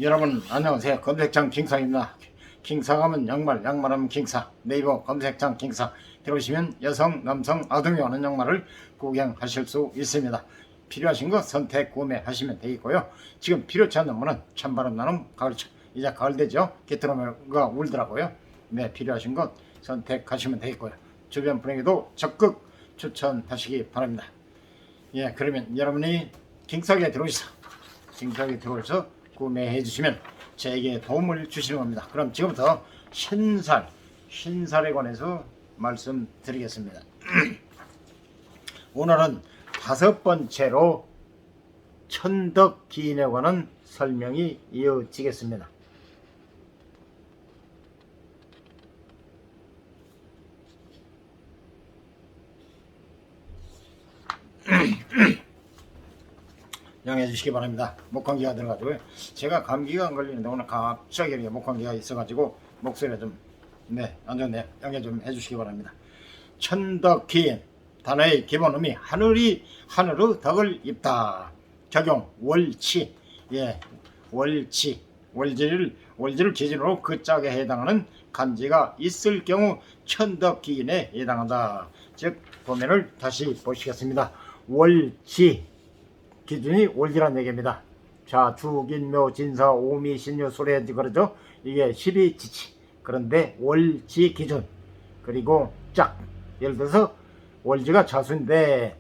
여러분 안녕하세요. 검색창 킹상입니다. 킹상하면 양말, 양말하면 킹상. 네이버 검색창 킹상 들어오시면 여성, 남성, 아동이 하는 양말을 구경하실 수 있습니다. 필요하신 거 선택 구매하시면 되겠고요. 지금 필요치 않는 분은 찬바람 나는 가을철, 이제 가을 되죠. 개트로가 울더라고요. 네, 필요하신 것 선택하시면 되겠고요. 주변 분에게도 적극 추천하시기 바랍니다. 예, 그러면 여러분이 킹상에 들어오셔서 구매해 주시면 저에게 도움을 주시는 겁니다. 그럼 지금부터 신살에 관해서 말씀드리겠습니다. 오늘은 5번째로 천덕기인에 관한 설명이 이어지겠습니다. 양해해 주시기 바랍니다. 목감기가 들어가지고요. 제가 감기가 안 걸리는데 오늘 갑자기 이렇게 목감기가 있어가지고 목소리가 좀 안 좋네요. 양해 좀 해주시기 바랍니다. 천덕기인 단어의 기본 의미 하늘의 덕을 입다. 적용 월치, 월지를 기준으로 그 짝에 해당하는 간지가 있을 경우 천덕기인에 해당한다. 즉 도면을 다시 보시겠습니다. 월지 기준이 월지란 얘기입니다. 자, 죽인묘, 진사, 오미, 신유, 수레지 그러죠. 이게 12지치. 그런데 월지 기준. 그리고 짝. 예를 들어서 월지가 자수인데,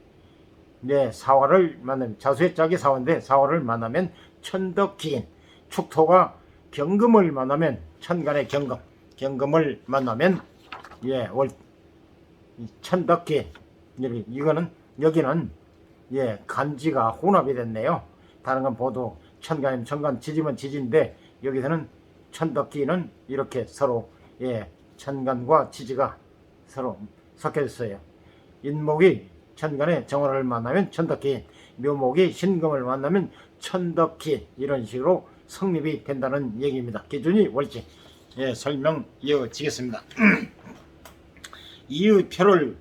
사화를 만나면, 자수의 짝이 사화인데, 사화를 만나면 천덕기인. 축토가 경금을 만나면, 천간의 경금을 만나면, 천덕기인. 여기는 간지가 혼합이 됐네요. 다른 건 보도 천간이면 천간, 지지면 지지인데 여기서는 천덕기는 이렇게 서로 천간과 지지가 서로 섞여졌어요. 인목이 천간의 정화를 만나면 천덕기인, 묘목이 신금을 만나면 천덕기인, 이런 식으로 성립이 된다는 얘기입니다. 기준이 월지. 설명 이어지겠습니다. 이의표를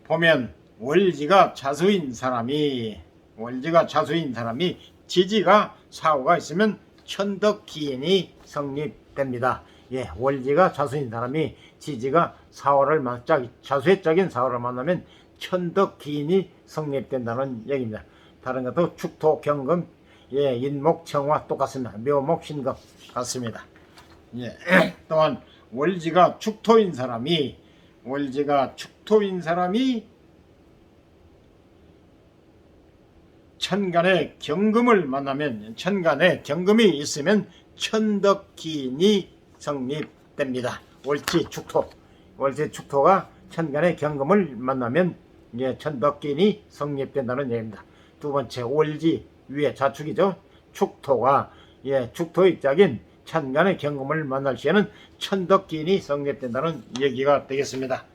보면 월지가 자수인 사람이 지지가 사오가 있으면 천덕기인이 성립됩니다. 월지가 자수인 사람이 지지가 자수의 짝인 사오를 만나면 천덕기인이 성립된다는 얘기입니다. 다른 것도 축토, 경금, 인목, 청화 똑같습니다. 묘목, 신금 같습니다. 또한 월지가 축토인 사람이 천간에 경금을 만나면, 천간에 경금이 있으면 천덕기인이 성립됩니다. 월지 축토가 천간에 경금을 만나면 천덕기인이 성립된다는 얘기입니다. 두 번째, 월지 위에 자축이죠. 축토가 축토의 짝인 천간에 경금을 만날 시에는 천덕기인이 성립된다는 얘기가 되겠습니다.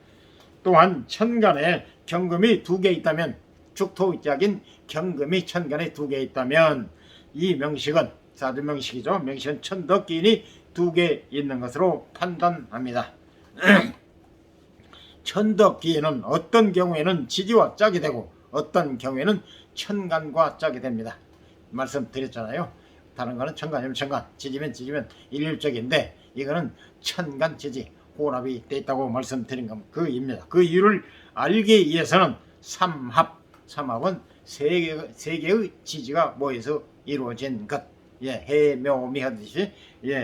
또한 천간에 경금이 2개 있다면, 축토의 짝인 경금이 천간에 2개 있다면 이 명식은 사주명식이죠. 명식은 천덕기인이 2개 있는 것으로 판단합니다. 천덕기인은 어떤 경우에는 지지와 짝이 되고 어떤 경우에는 천간과 짝이 됩니다. 말씀드렸잖아요. 다른 거는 천간이면 천간, 지지면 지지면 일률적인데 이거는 천간 지지 혼합이 돼 있다고 말씀드린 겁니다. 그 이유입니다. 그 이유를 알기 위해서는 삼합은 세 개의 지지가 모여서 이루어진 것. 해묘미 하듯이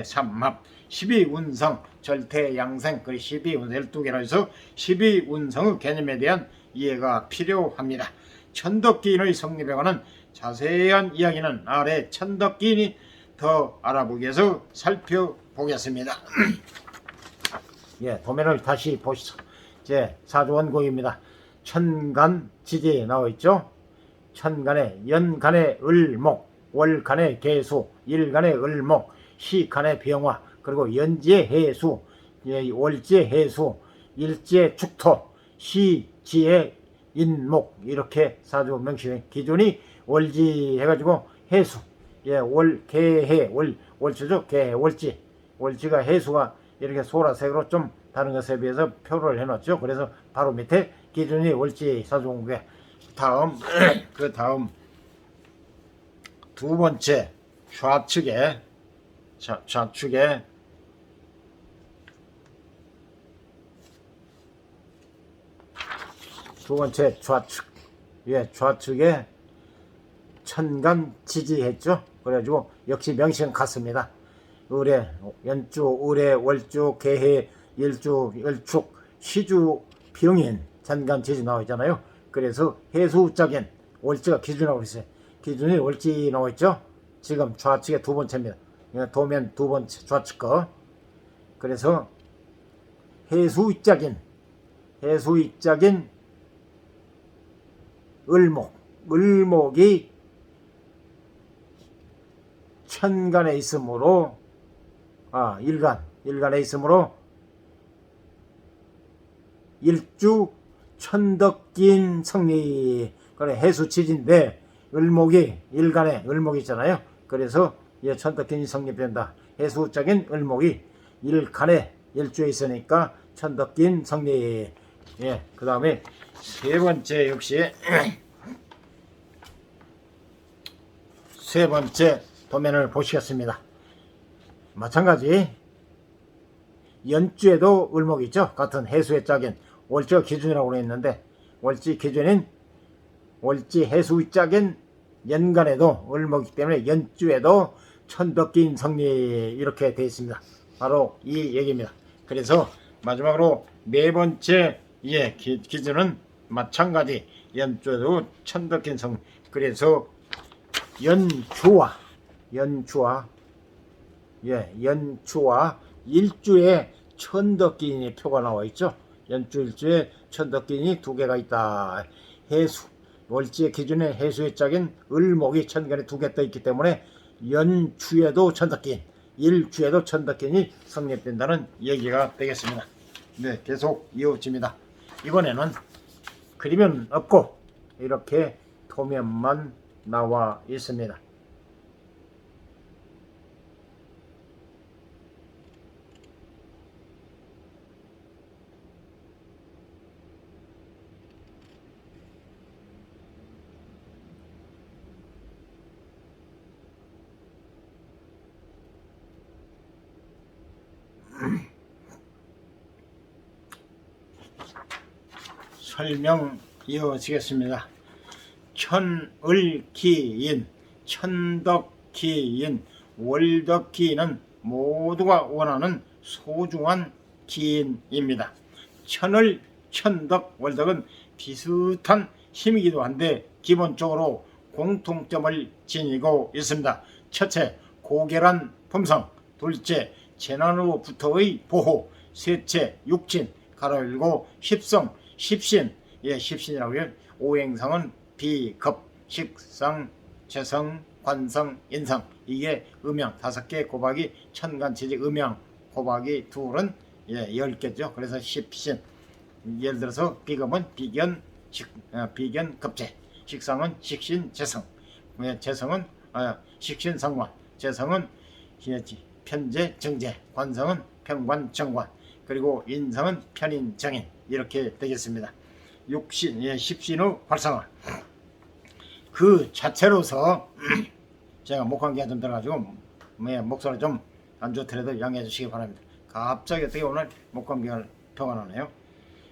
삼합. 12운성, 절대양생, 그 12운성 12개라 해서 12운성의 개념에 대한 이해가 필요합니다. 천덕기인의 성립에 관한 자세한 이야기는 아래 천덕기인이 더 알아보기 위해서 살펴보겠습니다. 도면을 다시 보시죠. 사주원곡입니다. 천간 지지에 나와있죠. 천간에 연간의 을목, 월간의 개수, 일간의 을목, 시간의 병화, 그리고 연지의 해수, 월지의 해수, 일지의 축토, 시지의 인목, 이렇게 사주 명칭의 기준이 월지 해가지고 해수, 개해, 월주죠. 개해, 월지가 해수가 이렇게 소라색으로 좀 다른 것에 비해서 표를 해놨죠. 그래서 바로 밑에 기준이 월지 사주공개. 그 다음 두 번째 좌측에 좌측에 두 번째 좌측, 좌측에 천간 지지했죠. 그래가지고 역시 명칭은 같습니다. 을에 연주, 을에 월주, 개해, 일주, 열축, 시주, 병인, 천간 지지 나와 있잖아요. 그래서 해수적인 월지가 기준이라고 있어요. 기준이 월지 나와 있죠. 지금 좌측에 두 번째입니다. 도면 두 번째 좌측 거. 그래서 해수적인 을목이 천간에 있으므로 일간에 있으므로 일주 천덕긴 성리. 그래 해수치지인데 을목이 일간에 을목이 있잖아요. 그래서 천덕긴이 성립된다. 해수적인 을목이 일간에 일주에 있으니까 천덕긴 성리. 그 다음에 세 번째 역시 세 번째 도면을 보시겠습니다. 마찬가지 연주에도 을목이 있죠. 같은 해수의 짝인 월지가 기준이라고 했는데 월지 기준인 월지 해수의 짝인 연간에도 을목이기 때문에 연주에도 천덕긴 성리 이렇게 되어 있습니다. 바로 이 얘기입니다. 그래서 마지막으로 네 번째 기준은 마찬가지 연주에도 천덕긴 성리. 그래서 연주와 일주에 천덕긴이 표가 나와 있죠. 연주일주에 천덕긴이 두 개가 있다. 해수 월지의 기준에 해수의 짝인 을목이 천간에 두 개 떠 있기 때문에 연주에도 천덕긴, 일주에도 천덕긴이 성립된다는 얘기가 되겠습니다. 계속 이어집니다. 이번에는 그림은 없고 이렇게 도면만 나와 있습니다. 설명 이어지겠습니다. 천을기인, 천덕기인, 월덕기인은 모두가 원하는 소중한 기인입니다. 천을, 천덕, 월덕은 비슷한 힘이기도 한데 기본적으로 공통점을 지니고 있습니다. 첫째, 고결한 품성. 둘째, 재난으로부터의 보호. 셋째, 육진, 가로열고 십성, 십신. 십신이라고 해요. 오행성은 비급, 식성, 재성, 관성, 인성. 이게 음양 5개 곱하기 천간지지 음양 곱하기 둘은 10개죠. 그래서 십신. 예를 들어서 비급은 비견, 비견 급제, 식성은 식신, 재성. 재성은 식신, 성관, 재성은 편제, 정제, 관성은 편관, 정관, 그리고 인성은 편인, 정인. 이렇게 되겠습니다. 육신, 십신의 활성화. 그 자체로서 제가 목감기가 좀 들어가지고 목소리 좀 안 좋더라도 양해해 주시기 바랍니다. 갑자기 어떻게 오늘 목감기가 표가 나네요.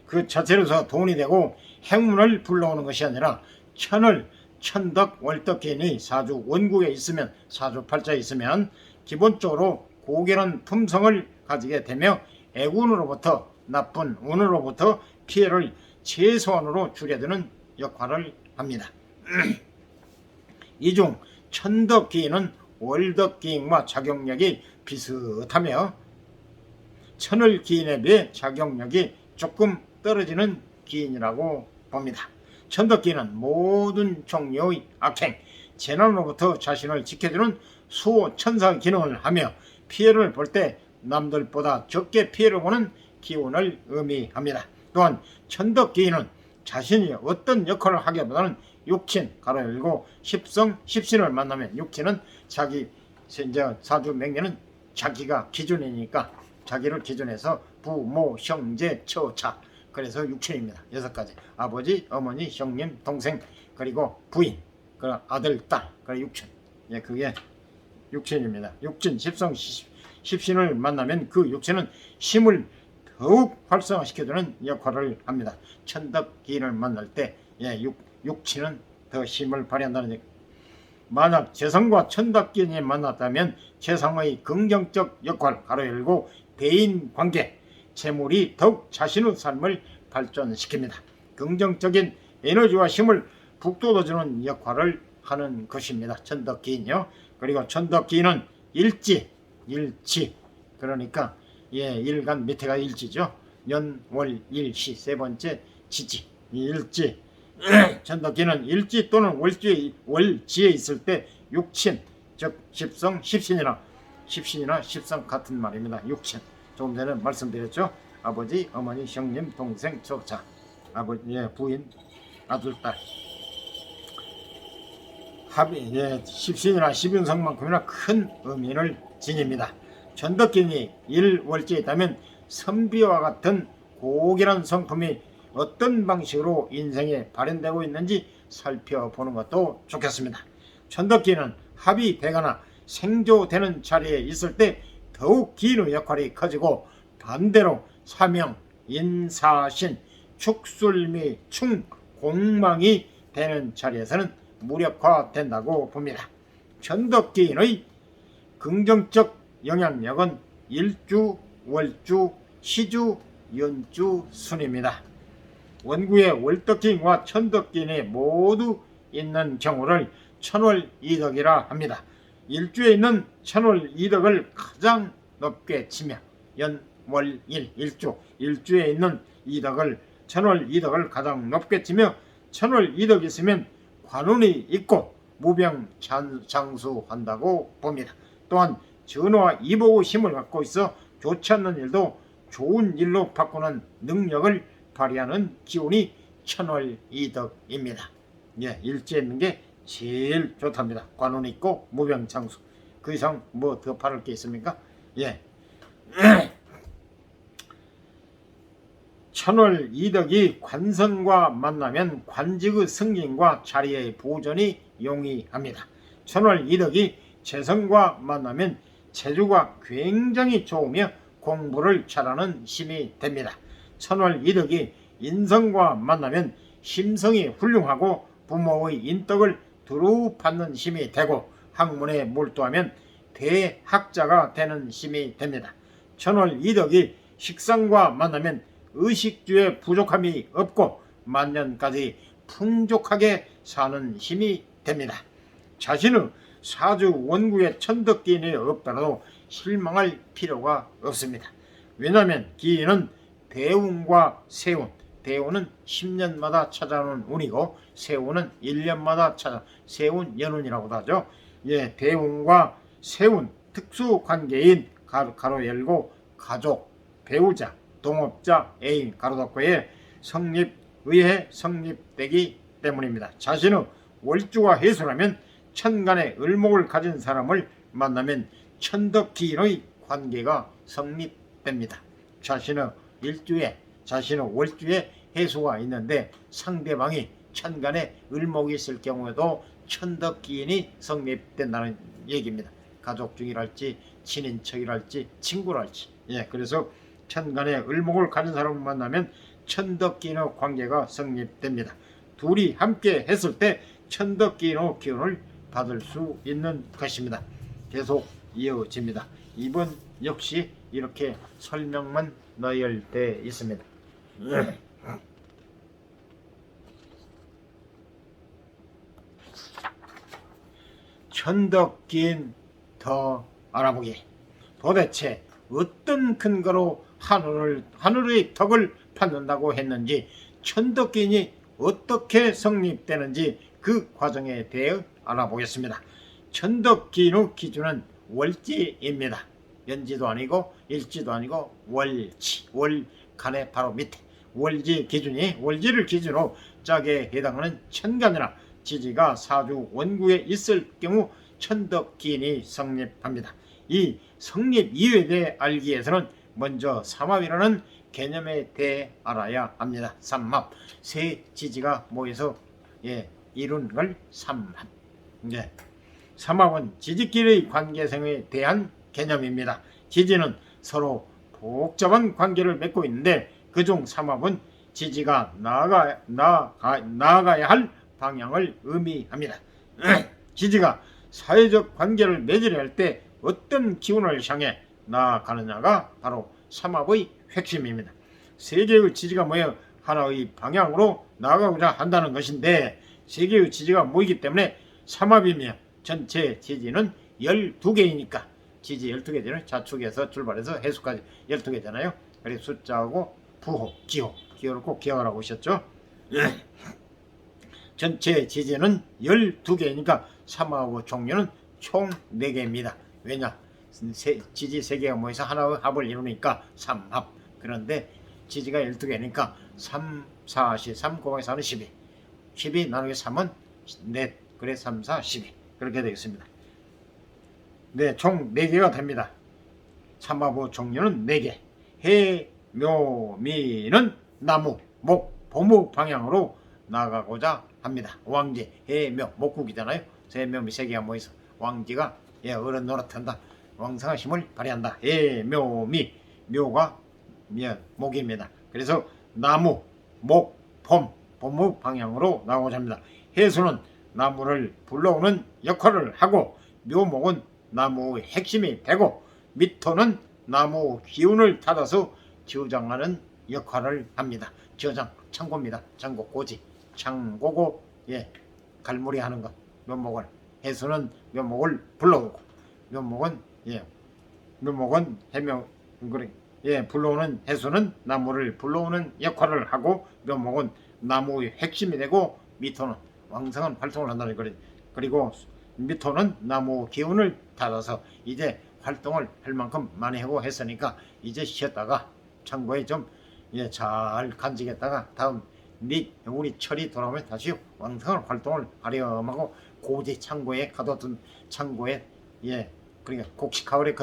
그 자체로서 돈이 되고 행운을 불러오는 것이 아니라 천을, 천덕, 월덕기인이 사주 원국에 있으면, 사주 팔자에 있으면 기본적으로 고결한 품성을 가지게 되며 애군으로부터, 나쁜 운으로부터 피해를 최소한으로 줄여드는 역할을 합니다. 이 중 천덕기인은 월덕기인과 작용력이 비슷하며 천을기인에 비해 작용력이 조금 떨어지는 기인이라고 봅니다. 천덕기인은 모든 종류의 악행, 재난으로부터 자신을 지켜주는 수호 천사 기능을 하며 피해를 볼 때 남들보다 적게 피해를 보는 기운을 의미합니다. 또한 천덕기인은 자신이 어떤 역할을 하기보다는 육친, 가로열고 십성, 십신을 만나면 육친은 자기 사주 명리는 자기가 기준이니까 자기를 기준해서 부모, 형제, 처자, 그래서 육친입니다. 6가지. 아버지, 어머니, 형님, 동생, 그리고 부인, 아들, 딸, 그래 육친. 그게 육친입니다. 육친, 십성, 십신을 만나면 그 육신은 힘을 더욱 활성화시켜주는 역할을 합니다. 천덕기인을 만날 때 육신은 더 힘을 발휘한다는 얘기. 만약 재성과 천덕기인이 만났다면 재성의 긍정적 역할 가로 열고 대인관계, 재물이 더욱 자신의 삶을 발전시킵니다. 긍정적인 에너지와 힘을 북돋워주는 역할을 하는 것입니다. 천덕기인요. 그리고 천덕기인은 일지 그러니까 일간 밑에가 일지죠. 연, 월, 일시 세 번째 지지 일지. 천덕기는 일지 또는 월지에 있을 때 육신 즉 십성 십신이나 십상 같은 말입니다. 육신 조금 전에 말씀드렸죠. 아버지, 어머니, 형님, 동생, 조차, 아버지, 부인, 아들, 딸. 합이 십신이나 십윤성만큼이나 큰 의미를 지닙니다. 천덕기인이 일월지에 있다면 선비와 같은 고귀한 성품이 어떤 방식으로 인생에 발현되고 있는지 살펴보는 것도 좋겠습니다. 천덕기인은 합이 되거나 생조되는 자리에 있을 때 더욱 기인의 역할이 커지고 반대로 사명, 인사신, 축술미, 충, 공망이 되는 자리에서는 무력화된다고 봅니다. 천덕기인의 긍정적 영향력은 일주, 월주, 시주, 연주 순입니다. 원구의 월덕기인과 천덕기인이 모두 있는 경우를 천월이덕이라 합니다. 일주에 있는 천월이덕을 가장 높게 치며 연, 월, 일주에 있는 이덕을 천월이덕을 가장 높게 치며 천월이덕이 있으면 관운이 있고 무병장수한다고 봅니다. 또한 전화와 이복의 힘을 갖고 있어 좋지 않는 일도 좋은 일로 바꾸는 능력을 발휘하는 기운이 천월이덕입니다. 일지에 있는 게 제일 좋답니다. 관운이 있고 무병장수. 그 이상 뭐 더 바랄 게 있습니까? 천월이덕이 관선과 만나면 관직의 승진과 자리의 보존이 용이합니다. 천월이덕이 재성과 만나면 재주가 굉장히 좋으며 공부를 잘하는 힘이 됩니다. 천월이덕이 인성과 만나면 심성이 훌륭하고 부모의 인덕을 두루 받는 힘이 되고 학문에 몰두하면 대학자가 되는 힘이 됩니다. 천월이덕이 식상과 만나면 의식주에 부족함이 없고 만년까지 풍족하게 사는 힘이 됩니다. 자신의 사주 원구에 천덕기인이 없더라도 실망할 필요가 없습니다. 왜냐하면 기인은 대운과 세운, 대운은 10년마다 찾아오는 운이고 세운은 1년마다 찾아 세운 연운이라고도 하죠. 대운과 세운 특수관계인 가로 열고 가족, 배우자, 동업자, 애인 가로 닫고에 성립의해 성립되기 때문입니다. 자신의 월주가 해수라면 천간의 을목을 가진 사람을 만나면 천덕기인의 관계가 성립됩니다. 자신의 일주에 자신의 월주에 해수가 있는데 상대방이 천간에 을목이 있을 경우에도 천덕기인이 성립된다는 얘기입니다. 가족 중이랄지 친인척이랄지 친구랄지. 그래서 천간에 을목을 가진 사람을 만나면 천덕기인의 관계가 성립됩니다. 둘이 함께 했을 때 천덕기인의 기운을 받을 수 있는 것입니다. 계속 이어집니다. 이번 역시 이렇게 설명만 나열되어 있습니다. 천덕기인 더 알아보기. 도대체 어떤 근거로 하늘의 덕을 받는다고 했는지, 천덕기인이 어떻게 성립되는지 그 과정에 대해 알아보겠습니다. 천덕기인의 기준은 월지입니다. 연지도 아니고 일지도 아니고 월지, 월간의 바로 밑에 월지 기준이, 월지를 기준으로 짝에 해당하는 천간이나 지지가 사주 원구에 있을 경우 천덕기인이 성립합니다. 이 성립 이유에 대해 알기 위해서는 먼저 삼합이라는 개념에 대해 알아야 합니다. 삼합, 세 지지가 모여서 이룬 걸 삼합. 삼합은 지지끼리의 관계성에 대한 개념입니다. 지지는 서로 복잡한 관계를 맺고 있는데 그중 삼합은 지지가 나아가야 할 방향을 의미합니다. 지지가 사회적 관계를 맺으려 할 때 어떤 기운을 향해 나아가느냐가 바로 삼합의 핵심입니다. 세 개의 지지가 모여 하나의 방향으로 나아가고자 한다는 것인데 세 개의 지지가 모이기 때문에 삼합이며 전체 지지는 12개이니까 지지 12개잖아요. 좌측에서 출발해서 해수까지 12개잖아요. 그래서 숫자하고 부호, 기호를 꼭 기억하라고 하셨죠. 전체 지지는 12개이니까 삼합의 종류는 총 4개입니다. 왜냐? 지지 3개가 모여서 하나의 합을 이루니까 삼합. 그런데 지지가 12개니까 3, 4, 3 곱하기 4는 12. 12 나누기 3은 4. 그래 3, 4, 12. 그렇게 되겠습니다. 네, 총 4개가 됩니다. 삼합의 종류는 4개. 해, 묘, 미는 나무, 목, 보무 방향으로 나가고자 합니다. 왕지, 해, 묘, 목국이잖아요. 세, 묘, 미 3개가 모여서 왕지가 어른 노릇한다. 왕성한 힘을 발휘한다. 해, 묘, 미, 묘가 목입니다. 그래서 나무, 목, 보무 방향으로 나가고자 합니다. 해수는 나무를 불러오는 역할을 하고 묘목은 나무의 핵심이 되고 미토는 나무 기운을 받아서 저장하는 역할을 합니다. 저장, 창고입니다. 창고, 고지, 창고고 갈무리 하는 것. 묘목을 해수는 묘목을 불러오고 묘목은 해명 불러오는 해수는 나무를 불러오는 역할을 하고 묘목은 나무의 핵심이 되고 미토는 왕성한 활동을 한다는 거예요. 그리고 미토는 나무 기운을 받아서 이제 활동을 할 만큼 많이 하고 했으니까 이제 쉬었다가 창고에 좀 잘 간직했다가 다음 우리 철이 돌아오면 다시 왕성한 활동을 하렴하고 고지 창고에 가둬둔 창고에 그러니까 곡식가을에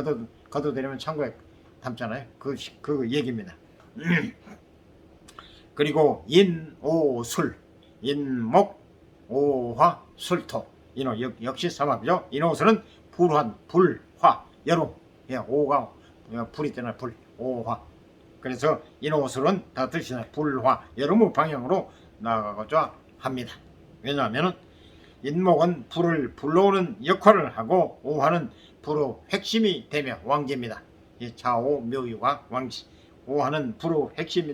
가둬두려면 창고에 담잖아요. 그 얘기입니다. 그리고 인오술, 인목, 오화, 술토. 인호 역시 삼합이죠. 인오술은 불환, 불화, 여름. 오가 불이 있잖아요. 불, 오화. 그래서 인오술은 다 뜻이나 불화, 여름의 방향으로 나아가고자 합니다. 왜냐하면 인목은 불을 불러오는 역할을 하고 오화는 불의 핵심이 되며 왕지입니다. 좌오 묘유가 왕지. 오화는 불의 핵심이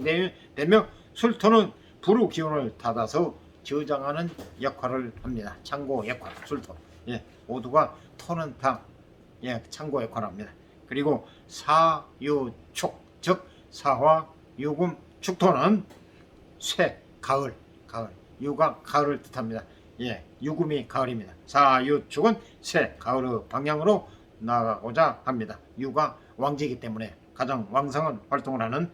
되며 술토는 불의 기운을 받아서 저장하는 역할을 합니다. 창고 역할, 술토. 모두가 토는 다 창고 역할을 합니다. 그리고 사유축, 즉 사화, 유금, 축토는 쇠, 가을. 유가 가을을 뜻합니다. 유금이 가을입니다. 사유축은 새, 가을의 방향으로 나가고자 합니다. 유가 왕지이기 때문에 가장 왕성한 활동을 하는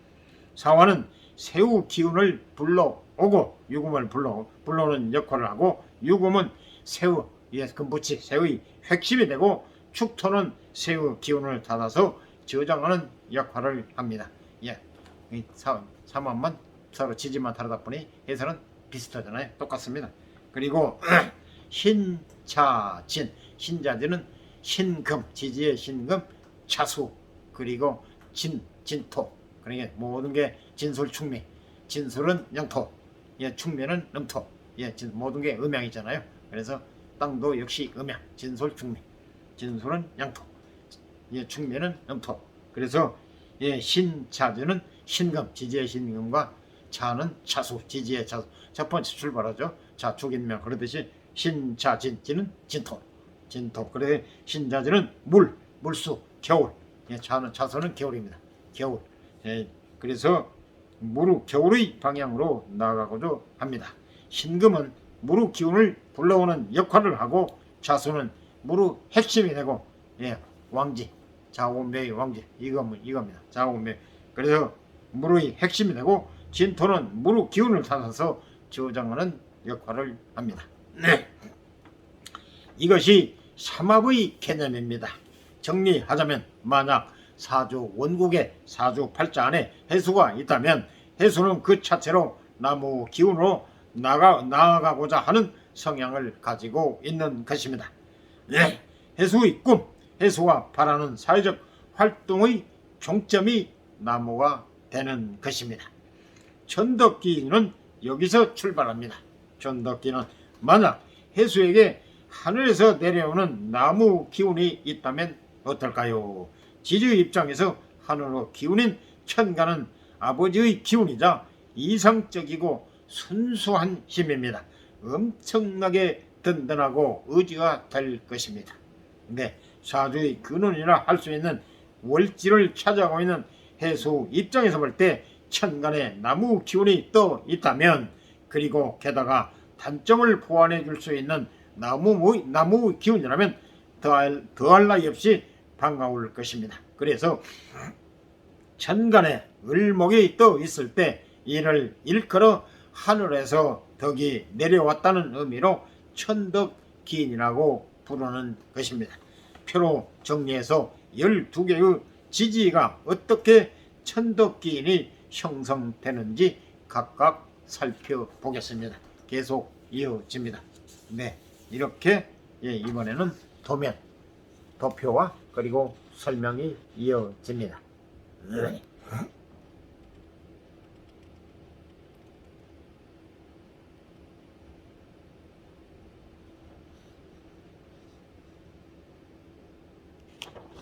사화는 새우 기운을 불러오고 유금을 불러오는 역할을 하고 유금은 새우, 금붙이 새우의 핵심이 되고 축토는 새우 기운을 받아서 저장하는 역할을 합니다. 이 삼합만 서로 지지만 다르다 보니 해설은 비슷하잖아요. 똑같습니다. 그리고 신차진, 신자진은 신금, 지지의 신금, 차수, 그리고 진토. 그러니까 모든 게 진솔충미. 진솔은 영토, 충미는 음토. 모든 게 음양이잖아요. 그래서 땅도 역시 음양, 진솔충미. 진솔은 양토, 충미는 음토. 그래서 신차진은 신금, 지지의 신금과 차는 차수, 지지의 차수. 첫 번째 출발하죠. 자축인명 그러듯이 신차진지는 진토. 그래 신자진은 물수, 겨울. 차수는 겨울입니다. 겨울. 그래서 겨울의 방향으로 나아가고자 합니다. 신금은 무루 기운을 불러오는 역할을 하고 차수는 무루 핵심이 되고 왕지, 좌우매의 왕지 이겁니다. 좌우매. 그래서 무루의 핵심이 되고 진토는 무루 기운을 받아서 저장하는 역할을 합니다. 이것이 삼합의 개념입니다. 정리하자면 만약 사주 원국에 사주 팔자 안에 해수가 있다면 해수는 그 자체로 나무 기운으로 나아가고자 하는 성향을 가지고 있는 것입니다. 해수의 꿈, 해수가 바라는 사회적 활동의 종점이 나무가 되는 것입니다. 천덕기는 여기서 출발합니다. 천덕기는 만약 해수에게 하늘에서 내려오는 나무 기운이 있다면 어떨까요? 지주의 입장에서 하늘의 기운인 천간은 아버지의 기운이자 이상적이고 순수한 힘입니다. 엄청나게 든든하고 의지가 될 것입니다. 근데 사주의 근원이라 할 수 있는 월지를 찾아가고 있는 해수 입장에서 볼 때 천간에 나무 기운이 떠 있다면, 그리고 게다가 단점을 보완해 줄 수 있는 나무 기운이라면 더할 나위 없이 반가울 것입니다. 그래서 천간에 을목이 떠 있을 때 이를 일컬어 하늘에서 덕이 내려왔다는 의미로 천덕기인이라고 부르는 것입니다. 표로 정리해서 12개의 지지가 어떻게 천덕기인이 형성되는지 각각 살펴보겠습니다. 계속 이어집니다. 네, 이렇게 이번에는 도면, 도표와 그리고 설명이 이어집니다. 네.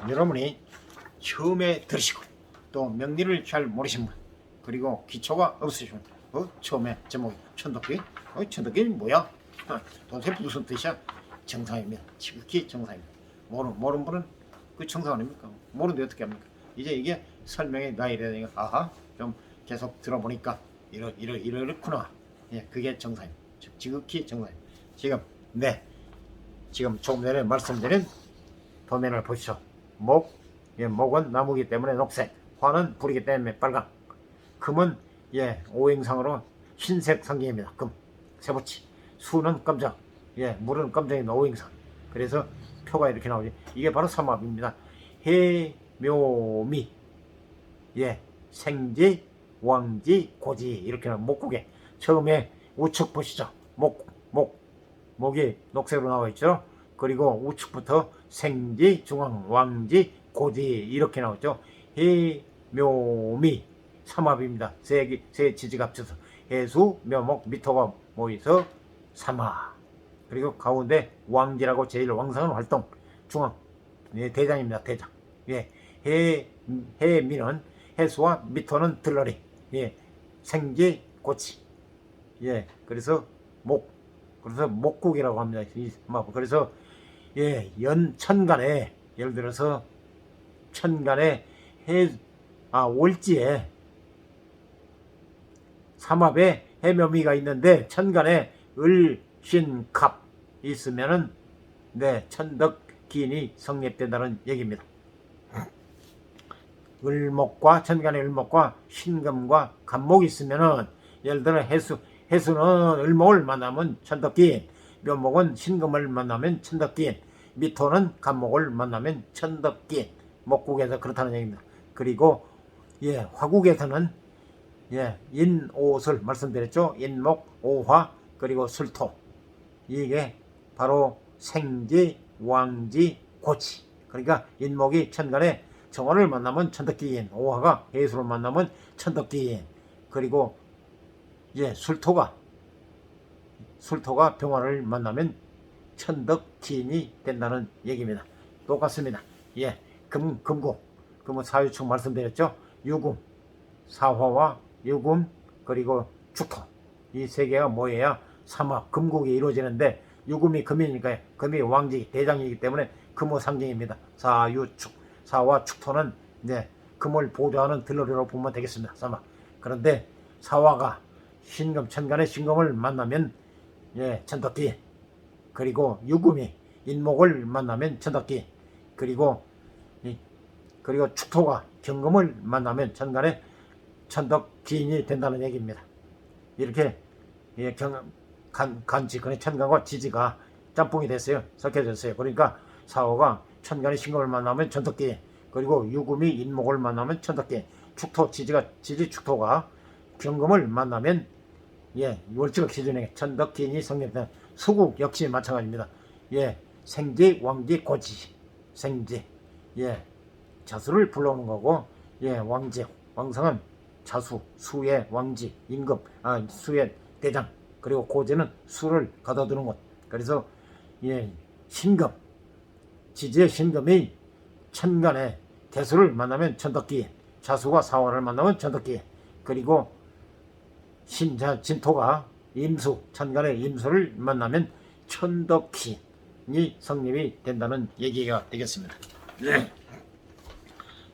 여러분이 처음에 들으시고 또 명리를 잘 모르신 분, 그리고 기초가 없으신 분, 처음에 제목이 천덕기, 천덕기는 뭐야? 도대체 무슨 뜻이야? 정상입니다. 지극히 정상입니다. 모르는 분은 그 정상 아닙니까? 모르는데 어떻게 합니까? 이제 이게 설명이 나이야 되니까 아하, 좀 계속 들어보니까 이렇구나. 예, 그게 정상입니다. 지극히 정상입니다. 지금 조금 전에 말씀드린 도면을 보시죠. 목은 나무기 때문에 녹색, 화는 불이기 때문에 빨강, 금은 오행상으로 흰색 상징입니다. 금, 세부치, 수는 검정, 물은 검정이 오행상. 그래서 표가 이렇게 나오죠. 이게 바로 삼합입니다. 해묘미, 생지, 왕지, 고지, 이렇게 나오면 목국에 처음에 우측 보시죠. 목이 녹색으로 나와 있죠. 그리고 우측부터 생지, 중앙, 왕지, 고지 이렇게 나오죠. 해묘미 삼합입니다. 세 지지가 합쳐서 해수, 묘목, 미토가 모여서 삼합. 그리고 가운데 왕지라고 제일 왕성한 활동, 중앙 대장입니다. 대장. 해미는 해수와 미토는 들러리. 생지, 고치. 그래서 목국이라고 합니다. 그래서 천간에, 예를 들어서 천간에 월지에 삼합에 해묘미가 있는데 천간에 을신갑 있으면은 천덕기인이 성립된다는 얘기입니다. 천간에 을목과 신금과 갑목이 있으면은, 예를 들어 해수는 을목을 만나면 천덕기인, 묘목은 신금을 만나면 천덕기인, 미토는 갑목을 만나면 천덕기인. 목국에서 그렇다는 얘기입니다. 그리고 화국에서는 인오술 말씀드렸죠. 인목, 오화, 그리고 술토. 이게 바로 생지, 왕지, 고치. 그러니까 인목이 천간에 정원을 만나면 천덕기인, 오화가 해수를 만나면 천덕기인, 그리고 술토가 병화를 만나면 천덕기인이 된다는 얘기입니다. 똑같습니다. 금국 사유축 말씀드렸죠. 유금, 사화와 유금, 그리고 축토, 이 세 개가 모여야 삼합 금국이 이루어지는데, 유금이 금이니까 금이 왕지 대장이기 때문에 금의 상징입니다. 사유축, 사와 축토는 금을 보조하는 들러리로 보면 되겠습니다. 삼합. 그런데 사화가 신금, 천간의 신금을 만나면 천덕기, 그리고 유금이 인목을 만나면 천덕기, 그리고 축토가 경금을 만나면 천간에 천덕기인이 된다는 얘기입니다. 이렇게 간지, 천간과 지지가 짬뽕이 됐어요. 섞여졌어요. 그러니까 사화가 천간의 신금을 만나면 천덕기인, 그리고 유금이 인목을 만나면 천덕기인, 지지 축토가 경금을 만나면 월지각 기준에 천덕기인이 성립된. 수국 역시 마찬가지입니다. 생지, 왕지, 고지 생지. 예, 자수를 불러오는 거고, 예, 왕지, 왕성은 자수, 수의 왕지, 임금, 수의 대장, 그리고 고제는 수를 거둬두는 것. 그래서 예, 신금, 지지의 신금이 천간에 개수를 만나면 천덕기, 자수가 사화를 만나면 천덕기, 그리고 진토가 임수, 천간의 임수를 만나면 천덕신이 성립이 된다는 얘기가 되겠습니다. 네.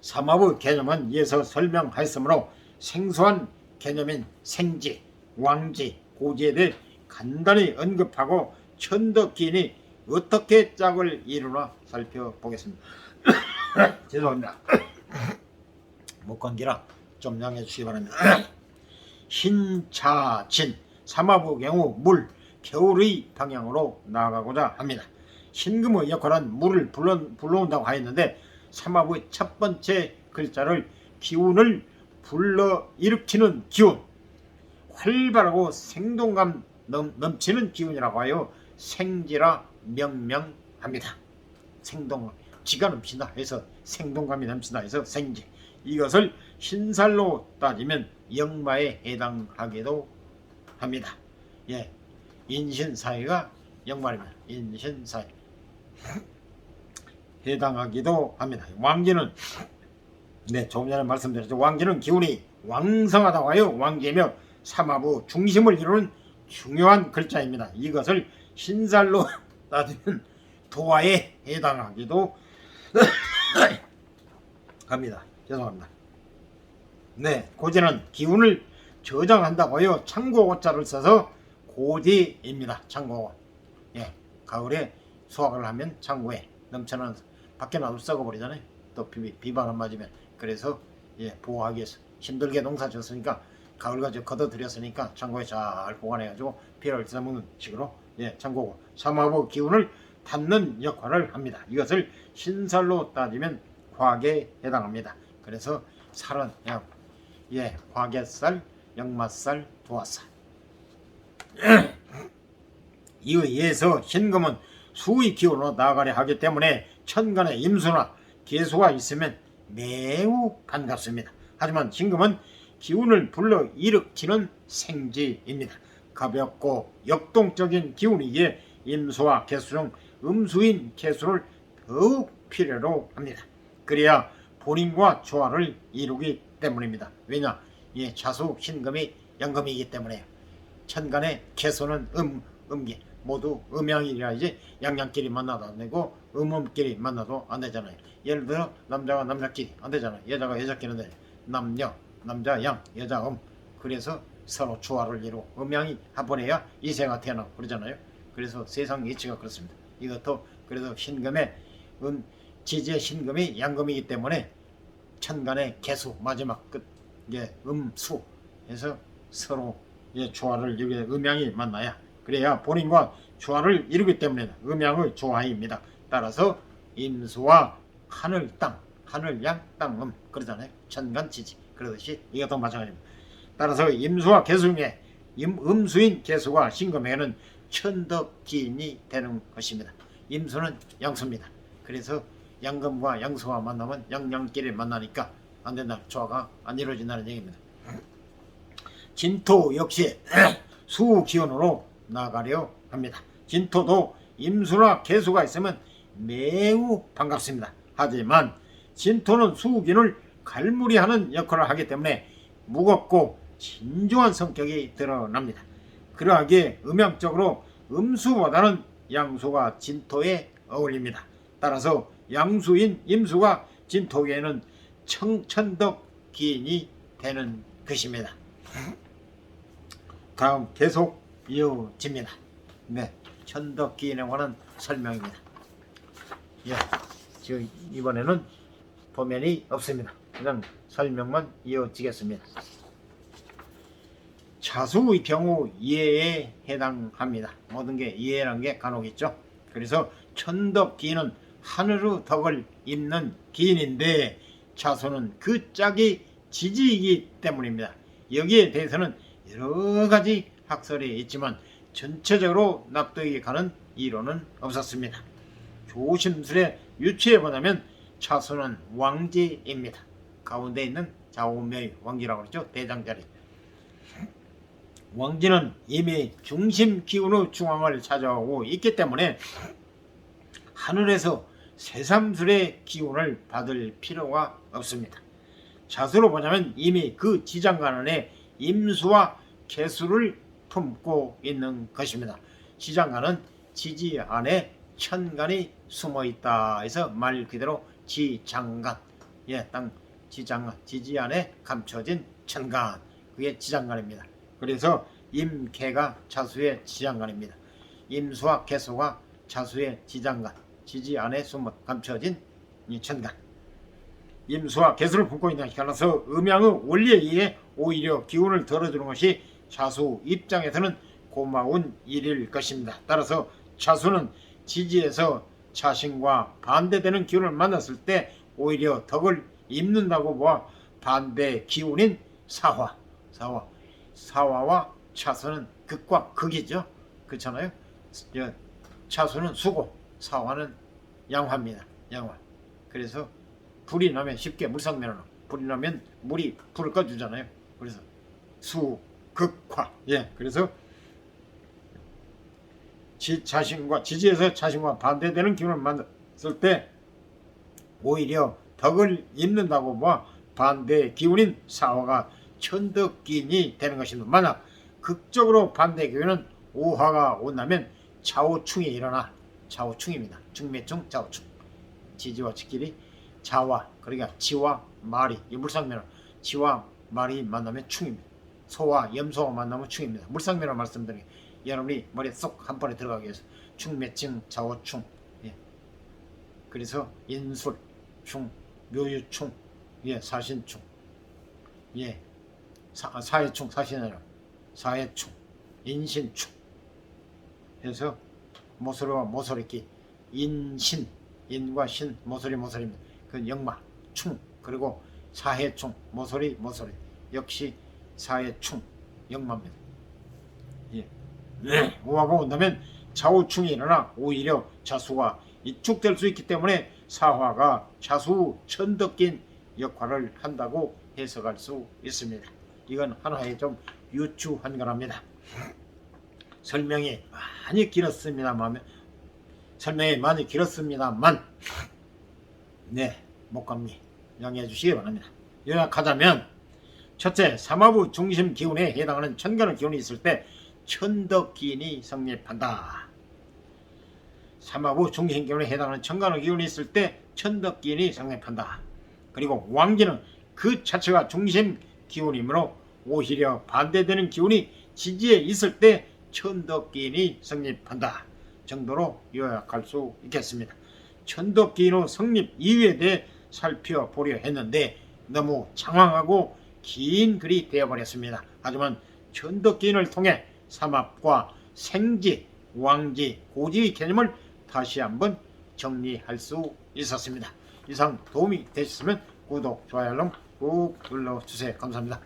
삼합의 개념은 이에서 설명하였으므로 생소한 개념인 생지, 왕지, 고지에 대해 간단히 언급하고 천덕기인이 어떻게 짝을 이루나 살펴보겠습니다. 죄송합니다. 목감기라 좀 양해해 주시기 바랍니다. 신차진, 삼합의 경우 물, 겨울의 방향으로 나아가고자 합니다. 신금의 역할은 물을 불러온다고 하였는데 삼합의 첫 번째 글자를 기운을 불러일으키는 기운, 활발하고 생동감 넘치는 기운이라고 하여 생지라 명명합니다. 생동감, 지가 넘친다 해서 생동감이 넘친다 해서 생지. 이것을 신살로 따지면 역마에 해당하기도 합니다. 예, 인신사회가 역말입니다. 인신사회 해당하기도 합니다. 왕지는 조금 전에 말씀드렸죠. 왕지는 기운이 왕성하다고 하여 왕지이며 삼합의 중심을 이루는 중요한 글자입니다. 이것을 신살로 따지면 도화에 해당하기도 합니다. 죄송합니다. 고지는 기운을 저장한다고 하여 창고고자를 써서 고지입니다. 창고. 예, 가을에 수확을 하면 창고에 넘쳐나는 밖에 놔도 썩어버리잖아요. 또 비방 안 맞으면. 그래서 보호하기 위해서 힘들게 농사 지었으니까 가을까지 걷어들였으니까 창고에 잘 보관해가지고 비를 써먹는 식으로 창고고 삼합의 기운을 담는 역할을 합니다. 이것을 신살로 따지면 화계에 해당합니다. 그래서 살은 화계살, 역마살, 도화살. 이에 의해서 신금은 수의 기운으로 나아가려 하기 때문에 천간에 임수나 개수가 있으면 매우 반갑습니다. 하지만 신금은 기운을 불러 일으키는 생지입니다. 가볍고 역동적인 기운이기에 임수와 개수 중 음수인 개수를 더욱 필요로 합니다. 그래야 본인과 조화를 이루기 때문입니다. 왜냐? 자수, 신금이 양금이기 때문에. 천간의 개수는 음기, 모두 음양이라야지 양양끼리 만나도 안 되고 음음끼리 만나도 안 되잖아요. 예를 들어 남자가 남자끼리 안 되잖아요. 여자가 여자끼리인데 남녀, 남자 양, 여자 그래서 서로 조화를 이루고 음양이 합번해야 이세가 태어나고 그러잖아요. 그래서 세상 이치가 그렇습니다. 이것도 그래서 신금의 지지의 신금이 양금이기 때문에 천간의 개수 마지막 끝 음수 해서 서로 조화를 이루게 음양이 만나야 그래야 본인과 조화를 이루기 때문에 음양의 조화입니다. 따라서 임수와 하늘 땅, 하늘 양, 땅 그러잖아요. 천간 지지 그러듯이 이것도 마찬가지입니다. 따라서 임수와 개수 중에 음수인 개수가 신금에는 천덕기인이 되는 것입니다. 임수는 양수입니다. 그래서 양금과 양수와 만나면 양양끼리 만나니까 안 된다. 조화가 안 이루어진다는 얘기입니다. 진토 역시 수기운으로 나가려 합니다. 진토도 임수나 개수가 있으면 매우 반갑습니다. 하지만 진토는 수기운을 갈무리하는 역할을 하기 때문에 무겁고 진중한 성격이 드러납니다. 그러하기에 음양적으로 음수보다는 양수가 진토에 어울립니다. 따라서 양수인 임수가 진토계에는 천덕기인이 되는 것입니다. 다음 계속 이어집니다. 천덕기인에 관한 설명입니다. 이번에는 도면이 없습니다. 그냥 설명만 이어지겠습니다. 자수의 경우 이해에 해당합니다. 모든 게 이해라는 게 간혹 있죠. 그래서 천덕기인은 하늘의 덕을 입는 기인인데 자수는 그 짝이 지지이기 때문입니다. 여기에 대해서는 여러가지 학설이 있지만 전체적으로 납득이 가는 이론은 없었습니다. 조심스레 유추해보자면 차수는 왕지입니다. 가운데 있는 좌우명의 왕지라고 그러죠. 대장자리. 왕지는 이미 중심 기운의 중앙을 차지하고 있기 때문에 하늘에서 새삼스레 기운을 받을 필요가 없습니다. 자수로 보자면 이미 그 지장간 안에 임수와 개수를 품고 있는 것입니다. 지장간은 지지 안에 천간이 숨어 있다 해서 말 그대로 지장간, 땅 지장간, 지지 안에 감춰진 천간, 그게 지장간입니다. 그래서 임개가 자수의 지장간입니다. 임수와 개수가 자수의 지장간, 지지 안에 숨어 감춰진 이 천간. 임수와 개수를 품고 있는 따라서 음양의 원리에 의해 오히려 기운을 덜어주는 것이 자수 입장에서는 고마운 일일 것입니다. 따라서 자수는 지지에서 자신과 반대되는 기운을 만났을 때 오히려 덕을 입는다고 보아 반대 기운인 사화와 차수는 극과 극이죠. 그렇잖아요. 차수는 수고, 사화는 양화입니다. 양화. 그래서 불이 나면 쉽게 물상면으로 불이 나면 물이 불을 꺼주잖아요. 그래서 수극화. 그래서 지지에서 자신과 반대되는 기운을 만났을 때 오히려 덕을 입는다고 봐 반대 기운인 사화가 천덕기인이 되는 것입니다. 만약 극적으로 반대 기운은 오화가 온다면 좌우충이 일어나. 좌우충입니다. 충매충, 좌우충. 지지와 지끼리 자와, 그러니까 지와 말이, 이 물상면으로 지와 말이 만나면 충입니다. 소와 염소가 만나면 충입니다. 물상면으로 말씀드리면 여러분이 머리에 쏙 한 번에 들어가기 위해서 충매충, 좌우충. 그래서 인술, 충, 묘유충, 사신충, 사해충, 사신해라, 사해충, 인신충. 해서 모서리와 모서리끼 인신, 인과 신, 모서리입니다. 그 역마, 충, 그리고 사해충, 모서리 역시 사해충, 역마입니다. 오화가 온다면 좌우충이 일어나 오히려 자수가 이축될 수 있기 때문에 사화가 자수 천덕긴 역할을 한다고 해석할 수 있습니다. 이건 하나의 좀 유추한 거랍니다. 설명이 많이 길었습니다만 목감리 양해해 주시기 바랍니다. 요약하자면 첫째, 삼화부 중심 기운에 해당하는 천간의 기운이 있을 때 천덕기인이 성립한다. 삼화부 중심 기운에 해당하는 천간의 기운이 있을 때 천덕기인이 성립한다. 그리고 왕기는 그 자체가 중심 기운이므로 오히려 반대되는 기운이 지지에 있을 때 천덕기인이 성립한다 정도로 요약할 수 있겠습니다. 천덕기인의 성립 이유에 대해 살펴보려 했는데 너무 장황하고 긴 글이 되어버렸습니다. 하지만 천덕기인을 통해 삼합과 생지, 왕지, 고지의 개념을 다시 한번 정리할 수 있었습니다. 이상 도움이 되셨으면 구독, 좋아요, 알람 꾹 눌러주세요. 감사합니다.